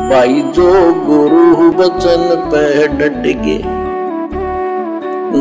भाई जो गुरु वचन पे डट गे,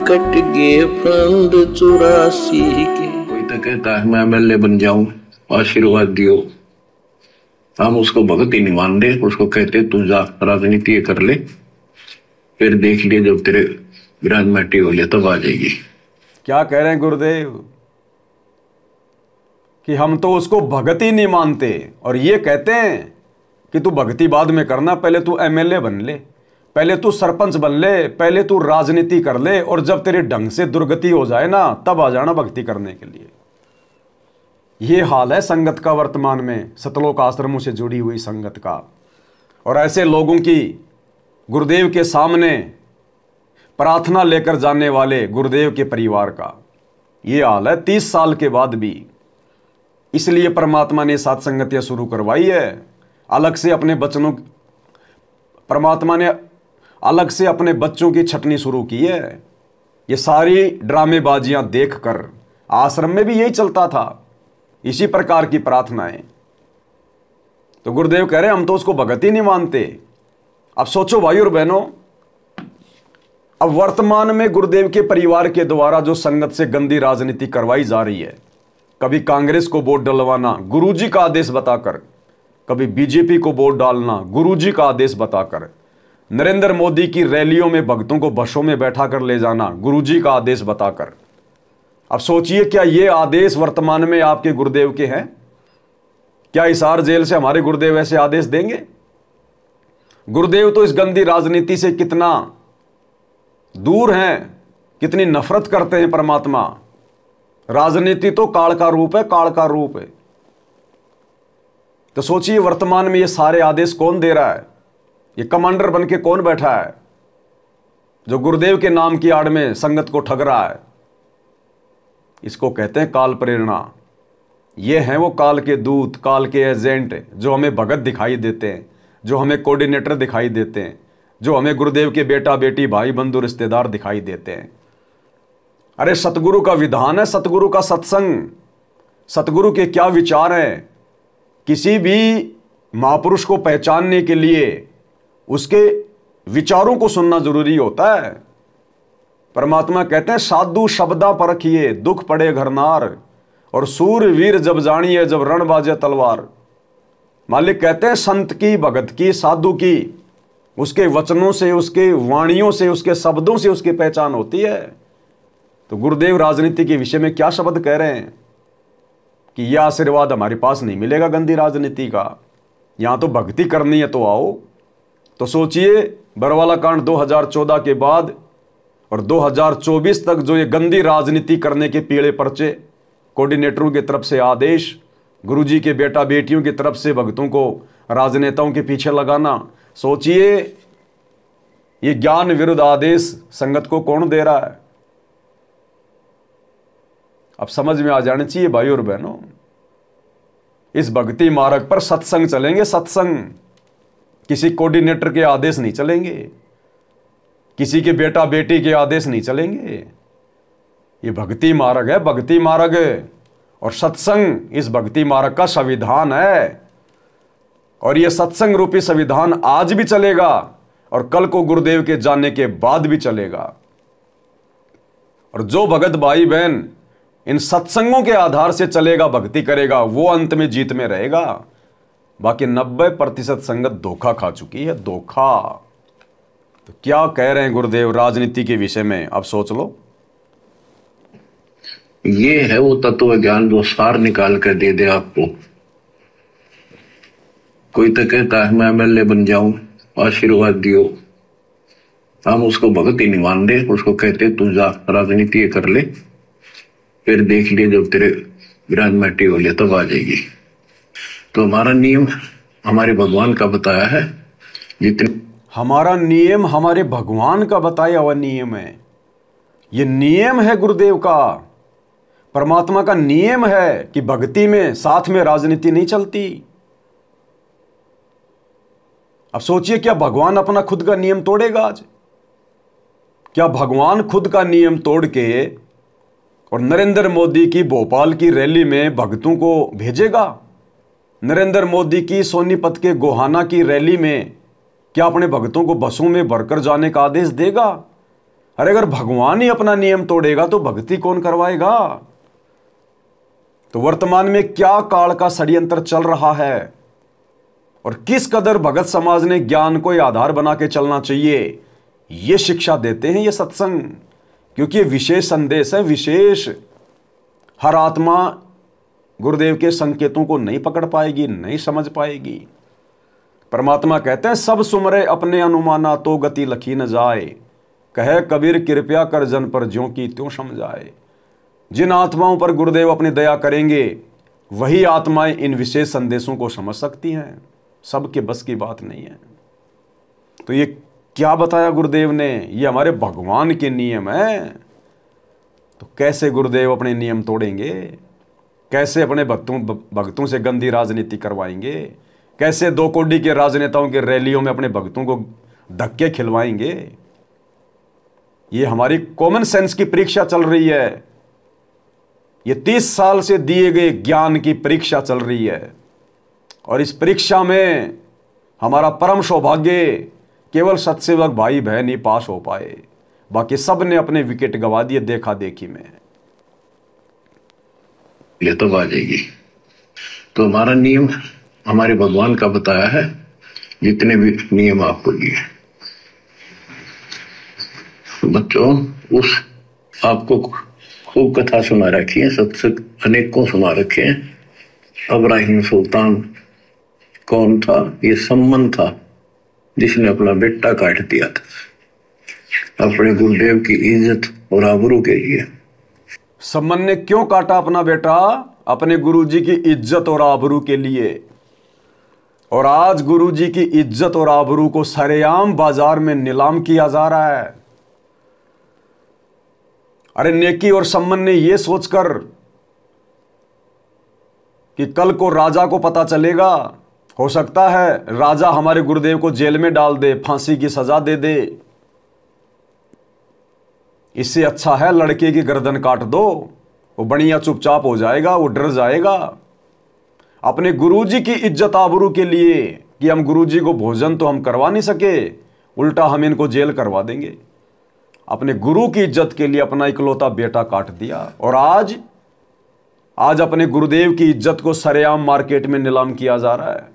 कट गे फंद 84 के। कोई तो कहता है मैं एमएलए बन जाऊं, आशीर्वाद दियो। हम उसको भगत ही नहीं मान रहे, उसको कहते तू जा राजनीति कर ले, फिर देख लिए जब तेरे ग्रांड मैटी हो लिया तब आ जाएगी। क्या कह रहे हैं गुरुदेव कि हम तो उसको भगत ही नहीं मानते, और ये कहते हैं कि तू भक्ति बाद में करना, पहले तू एमएलए बन ले, पहले तू सरपंच बन ले, पहले तू राजनीति कर ले, और जब तेरे ढंग से दुर्गति हो जाए ना तब आ जाना भक्ति करने के लिए। ये हाल है संगत का वर्तमान में, सतलोक आश्रमों से जुड़ी हुई संगत का, और ऐसे लोगों की गुरुदेव के सामने प्रार्थना लेकर जाने वाले गुरुदेव के परिवार का ये हाल है 30 साल के बाद भी। इसलिए परमात्मा ने सत्संगतियाँ शुरू करवाई है, अलग से अपने बच्चों, परमात्मा ने अलग से अपने बच्चों की छटनी शुरू की है। ये सारी ड्रामेबाजियां देखकर आश्रम में भी यही चलता था, इसी प्रकार की प्रार्थनाएं। तो गुरुदेव कह रहे हैं हम तो उसको भगत ही नहीं मानते। अब सोचो भाई और बहनों, अब वर्तमान में गुरुदेव के परिवार के द्वारा जो संगत से गंदी राजनीति करवाई जा रही है, कभी कांग्रेस को वोट डलवाना गुरुजी का आदेश बताकर, कभी बीजेपी को वोट डालना गुरुजी का आदेश बताकर, नरेंद्र मोदी की रैलियों में भक्तों को बसों में बैठा कर ले जाना गुरुजी का आदेश बताकर। अब सोचिए, क्या ये आदेश वर्तमान में आपके गुरुदेव के हैं? क्या हिसार जेल से हमारे गुरुदेव ऐसे आदेश देंगे? गुरुदेव तो इस गंदी राजनीति से कितना दूर हैं, कितनी नफरत करते हैं परमात्मा। राजनीति तो काल का रूप है, काल का रूप है। तो सोचिए वर्तमान में ये सारे आदेश कौन दे रहा है? ये कमांडर बन के कौन बैठा है जो गुरुदेव के नाम की आड़ में संगत को ठग रहा है? इसको कहते हैं काल प्रेरणा। ये हैं वो काल के दूत, काल के एजेंट जो हमें भगत दिखाई देते हैं, जो हमें कोऑर्डिनेटर दिखाई देते हैं, जो हमें गुरुदेव के बेटा बेटी भाई बंधु रिश्तेदार दिखाई देते हैं। अरे सतगुरु का विधान है, सतगुरु का सत्संग, सतगुरु के क्या विचार हैं। किसी भी महापुरुष को पहचानने के लिए उसके विचारों को सुनना जरूरी होता है। परमात्मा कहते हैं साधु शब्दा परखिए दुख पड़े घरनार, और सूर वीर जब जानिए जब रण बाजे तलवार। मालिक कहते हैं संत की, भगत की, साधु की, उसके वचनों से, उसके वाणियों से, उसके शब्दों से उसकी पहचान होती है। तो गुरुदेव राजनीति के विषय में क्या शब्द कह रहे हैं कि यह आशीर्वाद हमारे पास नहीं मिलेगा गंदी राजनीति का, यहां तो भक्ति करनी है तो आओ। तो सोचिए बरवाला कांड 2014 के बाद और 2024 तक जो ये गंदी राजनीति करने के पीड़े पर्चे, कोऑर्डिनेटरों की तरफ से आदेश, गुरुजी के बेटा बेटियों की तरफ से भक्तों को राजनेताओं के पीछे लगाना, सोचिए ये ज्ञान विरुद्ध आदेश संगत को कौन दे रहा है? अब समझ में आ जाना चाहिए भाई और बहनों, इस भक्ति मार्ग पर सत्संग चलेंगे, सत्संग, किसी कोऑर्डिनेटर के आदेश नहीं चलेंगे, किसी के बेटा बेटी के आदेश नहीं चलेंगे। ये भक्ति मार्ग है, भक्ति मार्ग, और सत्संग इस भक्ति मार्ग का संविधान है। और ये सत्संग रूपी संविधान आज भी चलेगा और कल को गुरुदेव के जाने के बाद भी चलेगा। और जो भगत भाई बहन इन सत्संगों के आधार से चलेगा, भक्ति करेगा, वो अंत में जीत में रहेगा। बाकी 90% संगत धोखा खा चुकी है, धोखा। तो क्या कह रहे हैं गुरुदेव राजनीति के विषय में? अब सोच लो। ये है वो तत्व ज्ञान जो सार निकाल कर दे दे आपको। कोई तो कहता है मैं एमएलए बन जाऊं, आशीर्वाद दियो। हम उसको भगत ही नहीं मान रहे, उसको कहते तू जा राजनीति कर ले, फिर देख लिए जब तेरे ग्रांड मैटी हो लिया तब आ जाएगी। तो हमारा नियम हमारे भगवान का बताया है, जितने हमारा नियम हमारे भगवान का बताया हुआ नियम है। ये नियम है गुरुदेव का, परमात्मा का नियम है कि भक्ति में साथ में राजनीति नहीं चलती। अब सोचिए, क्या भगवान अपना खुद का नियम तोड़ेगा आज? क्या भगवान खुद का नियम तोड़ के और नरेंद्र मोदी की भोपाल की रैली में भक्तों को भेजेगा? नरेंद्र मोदी की सोनीपत के गोहाना की रैली में क्या अपने भक्तों को बसों में भरकर जाने का आदेश देगा? अरे अगर भगवान ही अपना नियम तोड़ेगा तो भक्ति कौन करवाएगा? तो वर्तमान में क्या काल का षड्यंत्र चल रहा है और किस कदर भगत समाज ने ज्ञान को आधार बना के चलना चाहिए, ये शिक्षा देते हैं ये सत्संग। क्योंकि ये विशेष संदेश है, विशेष। हर आत्मा गुरुदेव के संकेतों को नहीं पकड़ पाएगी, नहीं समझ पाएगी। परमात्मा कहते हैं सब सुमरे अपने अनुमाना तो गति लखी न जाए, कहे कबीर कृपया कर जन पर ज्यों की त्यों समझाए। जिन आत्माओं पर गुरुदेव अपनी दया करेंगे वही आत्माएं इन विशेष संदेशों को समझ सकती हैं, सबके बस की बात नहीं है। तो ये क्या बताया गुरुदेव ने? ये हमारे भगवान के नियम है। तो कैसे गुरुदेव अपने नियम तोड़ेंगे? कैसे अपने भक्तों से गंदी राजनीति करवाएंगे? कैसे दो कोडी के राजनेताओं के रैलियों में अपने भक्तों को धक्के खिलवाएंगे? ये हमारी कॉमन सेंस की परीक्षा चल रही है। ये 30 साल से दिए गए ज्ञान की परीक्षा चल रही है और इस परीक्षा में हमारा परम सौभाग्य केवल सत्सेवक भाई बहन ही पास हो पाए, बाकी सब ने अपने विकेट गंवा दिए देखा देखी में। ये तो आ जाएगी। तो हमारा नियम हमारे भगवान का बताया है, जितने भी नियम आपको दिए बच्चों, उस आपको खूब कथा सुना रखी है, सत्संग अनेकों सुना रखे हैं। इब्राहिम सुल्तान कौन था? ये सम्मन था जिसने अपना बेटा काट दिया था अपने गुरुदेव की इज्जत और आबरू के लिए। सम्मन ने क्यों काटा अपना बेटा? अपने गुरुजी की इज्जत और आबरू के लिए। और आज गुरुजी की इज्जत और आबरू को सरेआम बाजार में नीलाम किया जा रहा है। अरे नेकी और सम्मन ने यह सोचकर कि कल को राजा को पता चलेगा, हो सकता है राजा हमारे गुरुदेव को जेल में डाल दे, फांसी की सजा दे दे, इससे अच्छा है लड़के की गर्दन काट दो, वो बढ़िया चुपचाप हो जाएगा, वो डर जाएगा। अपने गुरुजी की इज्जत आबरू के लिए कि हम गुरुजी को भोजन तो हम करवा नहीं सके, उल्टा हम इनको जेल करवा देंगे। अपने गुरु की इज्जत के लिए अपना इकलौता बेटा काट दिया और आज अपने गुरुदेव की इज्जत को सरेआम मार्केट में नीलाम किया जा रहा है।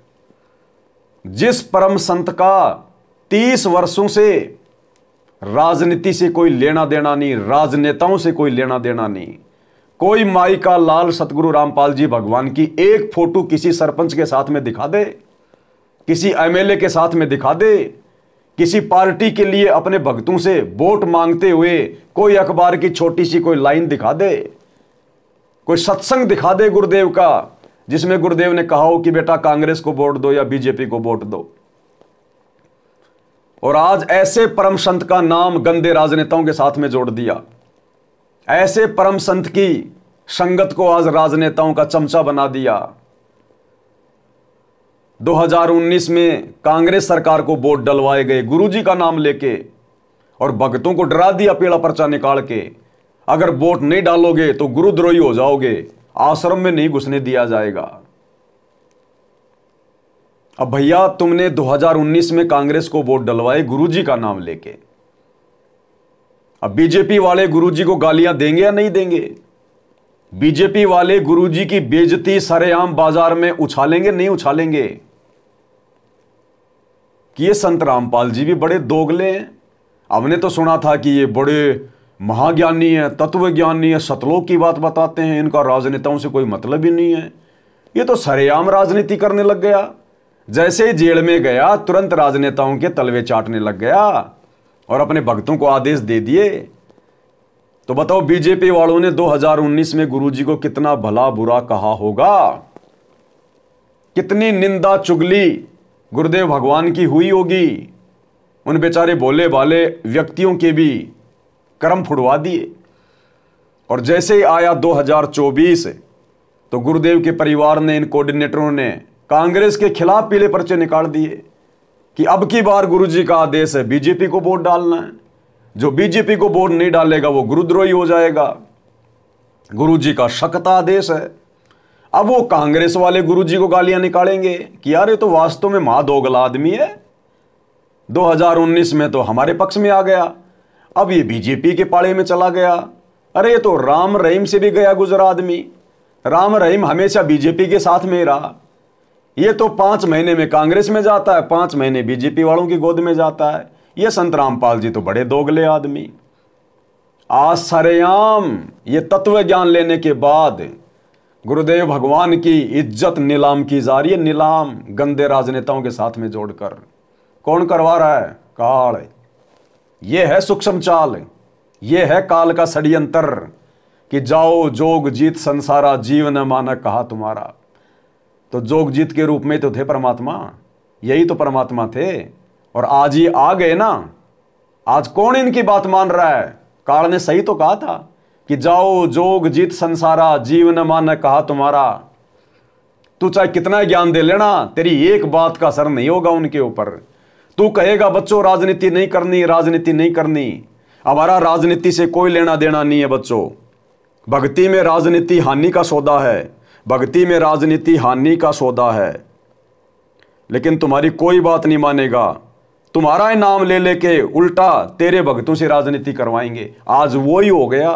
जिस परम संत का 30 वर्षों से राजनीति से कोई लेना देना नहीं, राजनेताओं से कोई लेना देना नहीं, कोई माई का लाल सतगुरु रामपाल जी भगवान की एक फोटो किसी सरपंच के साथ में दिखा दे, किसी एमएलए के साथ में दिखा दे, किसी पार्टी के लिए अपने भक्तों से वोट मांगते हुए कोई अखबार की छोटी सी कोई लाइन दिखा दे, कोई सत्संग दिखा दे गुरुदेव का जिसमें गुरुदेव ने कहा हो कि बेटा कांग्रेस को वोट दो या बीजेपी को वोट दो। और आज ऐसे परम संत का नाम गंदे राजनेताओं के साथ में जोड़ दिया। ऐसे परम संत की संगत को आज राजनेताओं का चमचा बना दिया। 2019 में कांग्रेस सरकार को वोट डलवाए गए गुरुजी का नाम लेके और भक्तों को डरा दिया पीला पर्चा निकाल के, अगर वोट नहीं डालोगे तो गुरुद्रोही हो जाओगे, आश्रम में नहीं घुसने दिया जाएगा। अब भैया तुमने 2019 में कांग्रेस को वोट डलवाए गुरुजी का नाम लेके, अब बीजेपी वाले गुरुजी को गालियां देंगे या नहीं देंगे? बीजेपी वाले गुरुजी की बेइज्जती सरेआम बाजार में उछालेंगे नहीं उछालेंगे? कि ये संत रामपाल जी भी बड़े दोगले हैं। हमने तो सुना था कि ये बड़े महाज्ञानी है, तत्वज्ञानी है, सतलोक की बात बताते हैं, इनका राजनेताओं से कोई मतलब ही नहीं है। ये तो सरेआम राजनीति करने लग गया। जैसे ही जेल में गया तुरंत राजनेताओं के तलवे चाटने लग गया और अपने भक्तों को आदेश दे दिए। तो बताओ बीजेपी वालों ने 2019 में गुरुजी को कितना भला बुरा कहा होगा, कितनी निंदा चुगली गुरुदेव भगवान की हुई होगी। उन बेचारे भोले भाले व्यक्तियों के भी कर्म फुड़वा दिए। और जैसे ही आया 2024 तो गुरुदेव के परिवार ने, इन कोऑर्डिनेटरों ने कांग्रेस के खिलाफ पीले पर्चे निकाल दिए कि अब की बार गुरुजी का आदेश है बीजेपी को वोट डालना है, जो बीजेपी को वोट नहीं डालेगा वो गुरुद्रोही हो जाएगा। गुरुजी का सख्त आदेश है। अब वो कांग्रेस वाले गुरुजी को गालियां निकालेंगे कि यार ये तो वास्तव में महादोगला आदमी है, 2019 में तो हमारे पक्ष में आ गया, अब ये बीजेपी के पाले में चला गया। अरे ये तो राम रहीम से भी गया गुजरा आदमी, राम रहीम हमेशा बीजेपी के साथ में ही रहा। ये तो 5 महीने में कांग्रेस में जाता है, 5 महीने बीजेपी वालों की गोद में जाता है। ये संत रामपाल जी तो बड़े दोगले आदमी। आज सरेआम ये तत्व ज्ञान लेने के बाद गुरुदेव भगवान की इज्जत नीलाम की जा रही है, नीलाम गंदे राजनेताओं के साथ में जोड़कर। कौन करवा रहा है? काल। ये है सूक्ष्म चाल, ये है काल का षड्यंत्र कि जाओ जोग जीत संसारा, जीव न माना कहा तुम्हारा। तो जोग जीत के रूप में तो थे परमात्मा, यही तो परमात्मा थे, और आज ये आ गए ना। आज कौन इनकी बात मान रहा है? काल ने सही तो कहा था कि जाओ जोग जीत संसारा, जीव न माना कहा तुम्हारा। तू चाहे कितना ज्ञान दे लेना, तेरी एक बात का असर नहीं होगा उनके ऊपर। तू कहेगा बच्चों राजनीति नहीं करनी, राजनीति नहीं करनी, हमारा राजनीति से कोई लेना देना नहीं है बच्चों। भक्ति में राजनीति हानि का सौदा है, भक्ति में राजनीति हानि का सौदा है। लेकिन तुम्हारी कोई बात नहीं मानेगा, तुम्हारा ही नाम ले लेके उल्टा तेरे भक्तों से राजनीति करवाएंगे। आज वो ही हो गया।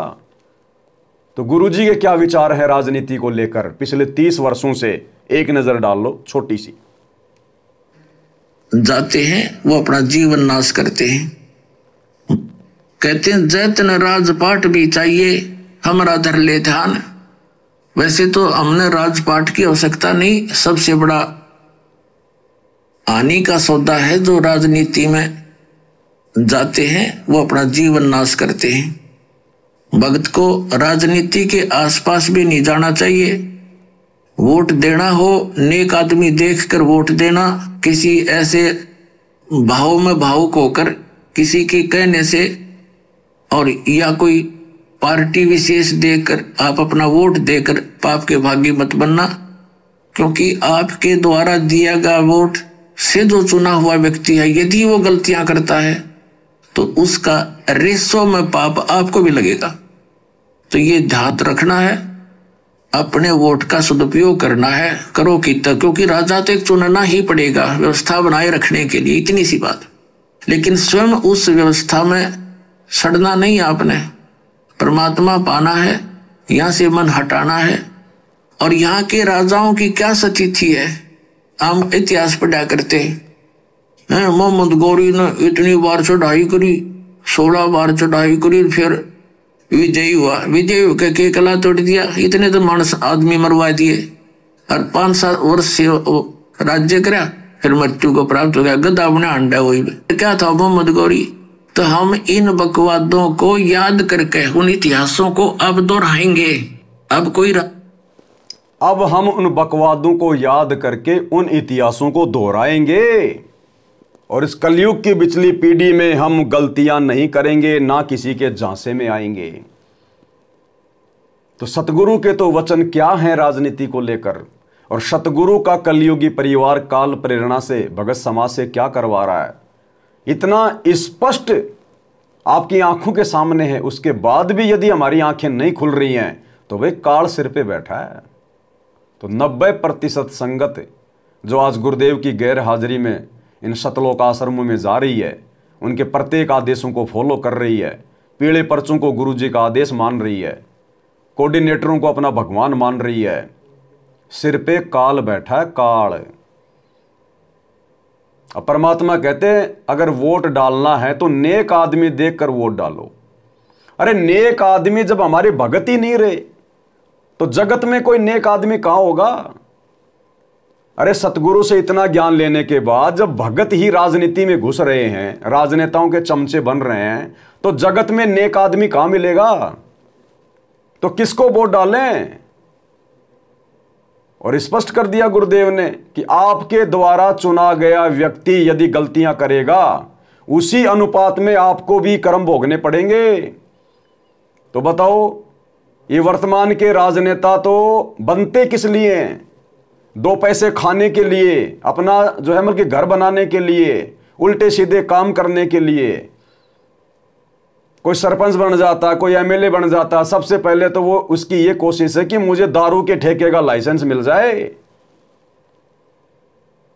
तो गुरुजी के क्या विचार है राजनीति को लेकर पिछले 30 वर्षों से, एक नजर डाल लो छोटी सी। जाते हैं वो अपना जीवन नाश करते हैं, कहते हैं जैतन राजपाट भी चाहिए हमारा धर ले ध्यान। वैसे तो हमने राजपाट की आवश्यकता नहीं, सबसे बड़ा हानि का सौदा है जो राजनीति में जाते हैं वो अपना जीवन नाश करते हैं। भक्त को राजनीति के आसपास भी नहीं जाना चाहिए। वोट देना हो नेक आदमी देखकर वोट देना, किसी ऐसे भाव में भावुक होकर किसी के कहने से और या कोई पार्टी विशेष देकर आप अपना वोट देकर पाप के भागी मत बनना, क्योंकि आपके द्वारा दिया गया वोट से जो चुना हुआ व्यक्ति है यदि वो गलतियां करता है तो उसका रेशो में पाप आपको भी लगेगा। तो ये ध्यान रखना है, अपने वोट का सदुपयोग करना है, करो कितना, क्योंकि राजा तो एक चुनना ही पड़ेगा व्यवस्था बनाए रखने के लिए, इतनी सी बात। लेकिन स्वयं उस व्यवस्था में सड़ना नहीं, आपने परमात्मा पाना है, यहाँ से मन हटाना है। और यहाँ के राजाओं की क्या स्थिति है, हम इतिहास पढ़ा करते हैं। मोहम्मद गौरी ने इतनी बार चढ़ाई करी, 16 बार चढ़ाई करी, फिर विजयी हुआ, विजय होकर के कला तोड़ दिया, इतने तो मानस आदमी मरवा दिए और 5-7 वर्ष से राज्य करा, फिर मृत्यु को प्राप्त हो गया, गधा अपने अंडा हुई। क्या था मोहम्मद गौरी? तो हम इन बकवादों को याद करके उन इतिहासों को अब दोहराएंगे। अब हम उन बकवादों को याद करके उन इतिहासों को दोहराएंगे और इस कलयुग की पिछली पीढ़ी में हम गलतियां नहीं करेंगे, ना किसी के झांसे में आएंगे। तो सतगुरु के तो वचन क्या हैं राजनीति को लेकर, और सतगुरु का कलयुगी परिवार काल प्रेरणा से भगत समाज से क्या करवा रहा है, इतना स्पष्ट आपकी आंखों के सामने है। उसके बाद भी यदि हमारी आंखें नहीं खुल रही हैं तो वे काल सिर पे बैठा है। तो 90% संगत जो आज गुरुदेव की गैर हाजिरी में इन सतलोक आश्रमों में जा रही है, उनके प्रत्येक आदेशों को फॉलो कर रही है, पीले पर्चों को गुरुजी का आदेश मान रही है, कोऑर्डिनेटरों को अपना भगवान मान रही है, सिर पे काल बैठा है, काल। अब परमात्मा कहते हैं अगर वोट डालना है तो नेक आदमी देखकर वोट डालो। अरे नेक आदमी जब हमारे भगत ही नहीं रहे तो जगत में कोई नेक आदमी कहां होगा? अरे सतगुरु से इतना ज्ञान लेने के बाद जब भगत ही राजनीति में घुस रहे हैं, राजनेताओं के चमचे बन रहे हैं, तो जगत में नेक आदमी कहां मिलेगा? तो किसको वोट डालें? और स्पष्ट कर दिया गुरुदेव ने कि आपके द्वारा चुना गया व्यक्ति यदि गलतियां करेगा उसी अनुपात में आपको भी कर्म भोगने पड़ेंगे। तो बताओ, ये वर्तमान के राजनेता तो बनते किस लिए हैं? 2 पैसे खाने के लिए, अपना जो है मतलब कि घर बनाने के लिए, उल्टे सीधे काम करने के लिए। कोई सरपंच बन जाता, कोई एमएलए बन जाता, सबसे पहले तो वो उसकी ये कोशिश है कि मुझे दारू के ठेके का लाइसेंस मिल जाए,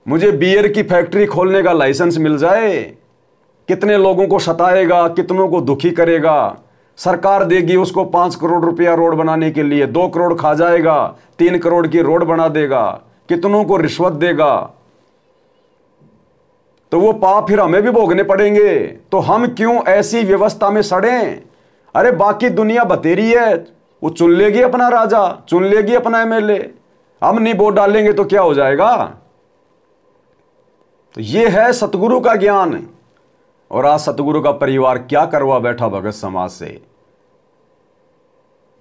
मुझे बियर की फैक्ट्री खोलने का लाइसेंस मिल जाए। कितने लोगों को सताएगा, कितनों को दुखी करेगा। सरकार देगी उसको 5 करोड़ रुपया रोड बनाने के लिए, 2 करोड़ खा जाएगा, 3 करोड़ की रोड बना देगा, कितनों को रिश्वत देगा। तो वो पाप फिर हमें भी भोगने पड़ेंगे। तो हम क्यों ऐसी व्यवस्था में सड़ें? अरे बाकी दुनिया बतेरी है, वो चुन लेगी अपना राजा, चुन लेगी अपना एमएलए, हम नहीं वोट डालेंगे तो क्या हो जाएगा? तो ये है सतगुरु का ज्ञान। और आज सतगुरु का परिवार क्या करवा बैठा भगत समाज से।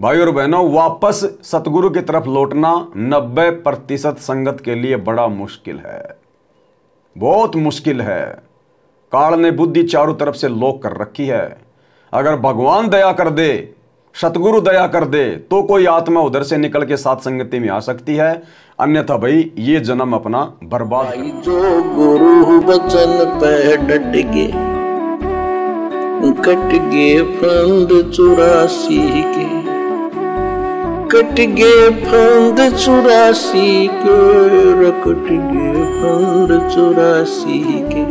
भाई और बहनों, वापस सतगुरु की तरफ लौटना 90% संगत के लिए बड़ा मुश्किल है, बहुत मुश्किल है। काल ने बुद्धि चारों तरफ से लॉक कर रखी है। अगर भगवान दया कर दे, सतगुरु दया कर दे, तो कोई आत्मा उधर से निकल के साथ संगति में आ सकती है, अन्यथा भाई ये जन्म अपना बर्बाद। जो गुरु वचन पे डट के कट गए फंद 84 के, कट गए फंद 84 के, कट गए फंद 84 के।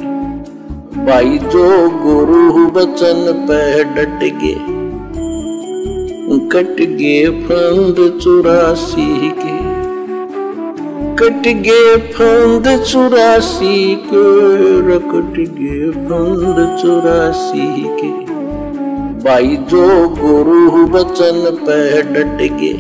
भाई जो गुरु वचन पे डट के कट गए फंद 84 के, कट गए फंद 84 के, कट गए फंद 84 के। भाई जो गुरु वचन पे डट के